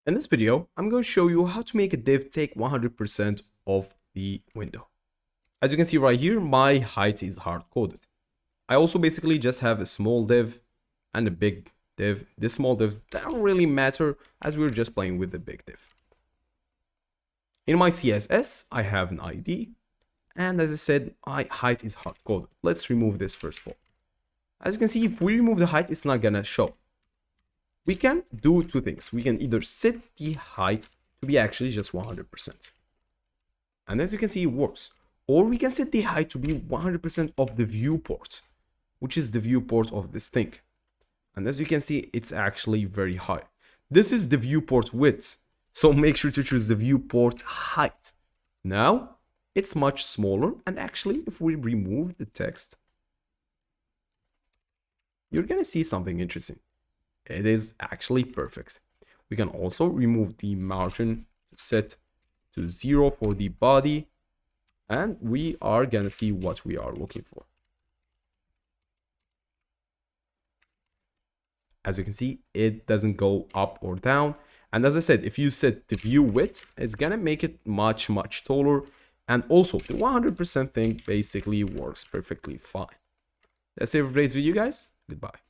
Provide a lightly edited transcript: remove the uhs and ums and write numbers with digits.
In this video, I'm going to show you how to make a div take 100% of the window. As you can see right here, my height is hard-coded. I also basically just have a small div and a big div. The small divs don't really matter as we're just playing with the big div. In my CSS, I have an ID. And as I said, my height is hard-coded. Let's remove this first of all. As you can see, if we remove the height, it's not gonna show. We can do two things. We can either set the height to be actually just 100%. And as you can see, it works. Or we can set the height to be 100% of the viewport, which is the viewport of this thing. And as you can see, it's actually very high. This is the viewport width. So make sure to choose the viewport height. Now, it's much smaller. And actually, if we remove the text, you're going to see something interesting. It is actually perfect. We can also remove the margin to set to 0 for the body. And we are going to see what we are looking for. As you can see, it doesn't go up or down. And as I said, if you set the view width, it's going to make it much taller. And also, the 100% thing basically works perfectly fine. That's it for today's video, guys. Goodbye.